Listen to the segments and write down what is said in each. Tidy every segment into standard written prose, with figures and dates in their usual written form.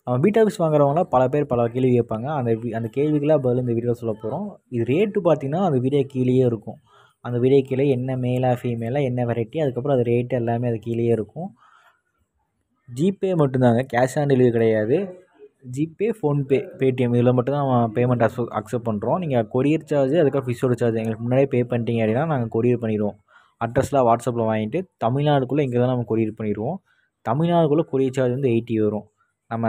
அவன் beta fish வாங்குறவங்களாம் பல பேர் பல கேள்வி கேட்பாங்க. அந்த கேள்விக்கெல்லாம் பதில் இந்த வீடியோவில் சொல்ல போகிறோம். இது ரேட்டு பார்த்தீங்கன்னா அந்த வீடியோ கீழேயே இருக்கும். அந்த வீடியோ கீழே என்ன மேலா ஃபீமேலா என்ன வெரைட்டி, அதுக்கப்புறம் அது ரேட்டு எல்லாமே அது கீழேயே இருக்கும். ஜிபே மட்டும்தாங்க, கேஷ் ஆன் டெலிவரி கிடையாது. ஜிபே, ஃபோன்பே, பேடிஎம் இதில் மட்டும்தான் நம்ம பேமெண்ட் அக்செப்ட் பண்ணுறோம். நீங்கள் கொரியர் சார்ஜ் அதுக்கப்புறம் ஃபிஷ்ஷோட சார்ஜ் எங்களுக்கு முன்னாடியே பே பண்ணிட்டீங்க அப்படின்னா நாங்கள் கொரியர் பண்ணிடுவோம். அட்ரஸ்லாம் வாட்ஸ்அப்பில் வாங்கிட்டு தமிழ்நாடுக்குள்ளே இங்கே தான் நம்ம கொரியர் பண்ணிடுவோம். தமிழ்நாடுக்குள்ளே கொரியர் சார்ஜ் வந்து 80 வரும். நம்ம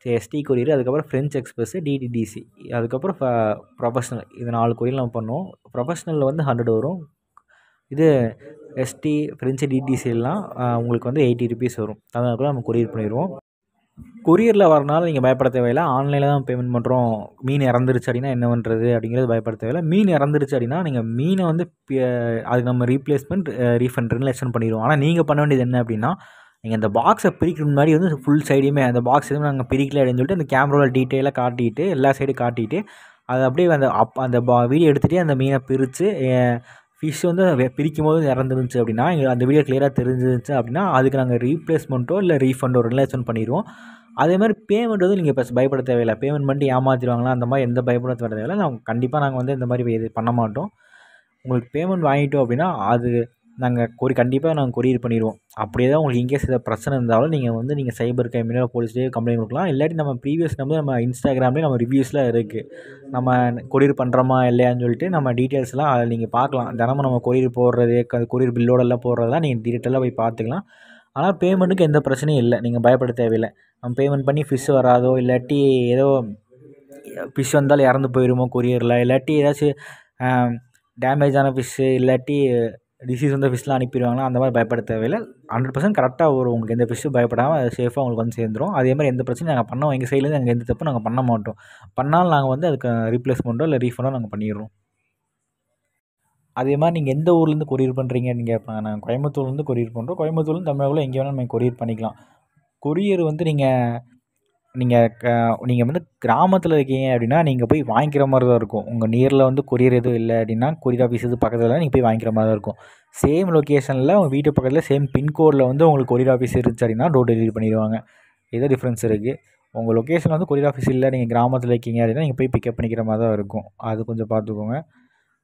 எஸ்டி கொரியர், அதுக்கப்புறம் ஃப்ரெஞ்ச் எக்ஸ்பிரஸ்ஸு, டிடிடிசி, அதுக்கப்புறம் ப்ரொஃபஷ்னல், இது 4 கொரியர் நம்ம பண்ணுவோம். ப்ரொஃபஷ்னலில் வந்து 100 வரும். இது எஸ்டி, ஃப்ரெஞ்சு, டிடிசிலாம் உங்களுக்கு வந்து 80 ருபீஸ் வரும். தமிழ்நாடுக்குள்ளே நம்ம கொரியர் பண்ணிடுவோம். கொரியரில் வரனால நீங்கள் பயப்பட தேவையில்லை. ஆன்லைனில் தான் பேமெண்ட் பண்ணுறோம். மீன் இறந்துருச்சு அப்படின்னா என்ன பண்ணுறது அப்படிங்கிறது பயப்பட தேவையில்லை. மீன் இறந்துருச்சு அப்படின்னா நீங்கள் மீனை வந்து அதுக்கு நம்ம ரீப்ளேஸ்மெண்ட், ரீஃபண்ட் 2 லட்சம் பண்ணிடுவோம். ஆனால் நீங்கள் பண்ண வேண்டியது என்ன அப்படின்னா, நீங்கள் அந்த பாக்ஸை பிரிக்கிற முன்னாடி வந்து ஃபுல் சைடையுமே அந்த பாக்ஸ் எதுவும் நாங்கள் பிரிக்கல அப்படின்னு சொல்லிட்டு அந்த கேமராவில் டீட்டெயிலாக காட்டிட்டு எல்லா சைடும் காட்டிட்டு அதை அப்படியே அந்த வீடியோ எடுத்துகிட்டே அந்த மீனை பிரித்து ஃபிஷ் வந்து பிரிக்கும் போது இறந்துருந்துச்சு அப்படின்னா எங்களுக்கு அந்த வீடியோ கிளியராக தெரிஞ்சிருந்துச்சு அப்படின்னா அதுக்கு நாங்கள் ரீப்ளேஸ்மெண்ட்டோ இல்லை ரீஃபண்டோ 2 லட்சம் பண்ணிடுவோம். அதே மாதிரி பேமெண்ட் வந்து நீங்கள் இப்போ பயப்பட தேவையில்லை. பேமெண்ட் பண்ணிட்டு ஏமாற்றிடுவாங்களா அந்த மாதிரி எந்த பயப்பட தேவையில்லை. நாங்கள் வந்து இந்த மாதிரி இது பண்ண மாட்டோம். உங்களுக்கு பேமெண்ட் வாங்கிட்டோம் அப்படின்னா அது நாங்கள் கண்டிப்பாக நாங்கள் கொரியர் பண்ணிடுவோம். அப்படியே தான் உங்களுக்கு இன்கேஸ் ஏதாவது பிரச்சனை இருந்தாலும் நீங்கள் சைபர் கிரைமில் போலீஸ்லேயே கம்ப்ளைண்ட் கொடுக்கலாம். இல்லாட்டி நம்ம ப்ரீவியஸ் நம்ம இன்ஸ்டாகிராம்லேயே நம்ம ரிவ்யூஸ்லாம் இருக்குது. நம்ம கொரியர் பண்ணுறோமா இல்லையான்னு சொல்லிட்டு நம்ம டீட்டெயில்ஸ்லாம் அதில் நீங்கள் பார்க்கலாம். தினமும் நம்ம கொரியர் போடுறது, கொரியர் பில்லோடெல்லாம் போடுறதெல்லாம் நீங்கள் டீட்டெயிலாக போய் பார்த்துக்கலாம். ஆனால் பேமெண்ட்டுக்கு எந்த பிரச்சனையும் இல்லை. நீங்கள் பயப்பட தேவையில்லை. நம்ம பேமெண்ட் பண்ணி ஃபிஷ் வராதோ இல்லாட்டி ஏதோ ஃபிஷ் வந்தாலும் இறந்து போயிடுமோ கொரியரில், இல்லாட்டி ஏதாச்சும் டேமேஜான ஃபிஷ்ஷு இல்லாட்டி டிசீஸ் வந்த ஃபிஷ்லாம் அனுப்பிடுவாங்களா, அந்த மாதிரி பயப்பட தேவையில்லை. 100% கரெக்டாக வரும். உங்களுக்கு எந்த ஃபிஷ்ஷும் பயப்படாமல் அது சேஃபாக உங்களுக்கு வந்து சேர்ந்துடும். அதே மாதிரி எந்த பிரச்சனையும் நாங்கள் பண்ணோம் எங்கள் சைட்லேருந்து நாங்கள் எந்த தப்பும் நாங்கள் பண்ண மாட்டோம். பண்ணாலும் நாங்கள் வந்து அதுக்கு ரீப்ளேஸ்மெண்ட்டோ இல்லை ரீஃபண்டோ நாங்கள் பண்ணிடுறோம். அதே மாதிரி நீங்கள் எந்த ஊர்லேருந்து கொரியர் பண்ணுறீங்கன்னு கேட்பாங்க. நாங்கள் கோயம்புத்தூர்லேருந்து கொரியர் பண்ணுறோம். கோயம்புத்தூர்லேருந்து தமிழ்நாடுல எங்கே வேணாலும் நம்ம கொரியர் பண்ணிக்கலாம். கொரியர் வந்து நீங்கள் வந்து கிராமத்தில் இருக்கீங்க அப்படின்னா நீங்கள் போய் வாங்கிக்கிற மாதிரி தான் இருக்கும். உங்கள் நியரில் வந்து கொரியர் எதுவும் இல்லை அப்படின்னா கொரியர் ஆஃபீஸ் எதுவும் பக்கத்தில் நீங்கள் போய் வாங்கிக்கிற மாதிரி தான் இருக்கும். சேம் லொக்கேஷனில் உங்கள் வீட்டு பக்கத்தில் சேம் பின்கோடில் வந்து உங்களுக்கு கொரியர் ஆஃபீஸ் இருந்துச்சு அப்படின்னா டோர் டெலிவரி பண்ணிடுவாங்க. ஏதோ டிஃப்ரென்ஸ் இருக்குது. உங்கள் லொக்கேஷனில் வந்து கொரியர் ஆஃபீஸ் இல்லை, நீங்கள் கிராமத்தில் இருக்கீங்க அப்படின்னா நீங்கள் போய் பிக்கப் பண்ணிக்கிற மாதிரி தான் இருக்கும். அது கொஞ்சம் பார்த்துக்கோங்க.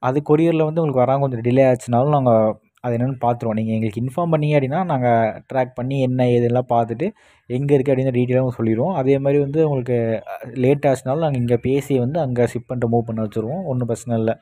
அது கொரியரில் வந்து உங்களுக்கு வராமல் கொஞ்சம் டிலே ஆச்சுனாலும் நாங்கள் அது என்னென்னு பார்த்துருவோம். நீங்கள் எங்களுக்கு இன்ஃபார்ம் பண்ணீங்க அப்படின்னா நாங்கள் ட்ராக் பண்ணி என்ன ஏதெல்லாம் பார்த்துட்டு எங்கே இருக்குது அப்படின்னு டீட்டெயிலாக சொல்லிடுவோம். அதே மாதிரி வந்து உங்களுக்கு லேட் ஆச்சுனாலும் நாங்கள் இங்கே பேசி வந்து அங்கே ஷிப் பண்ணிட்டு மூவ் பண்ண வச்சுருவோம். ஒன்றும் பிரச்சனை இல்லை.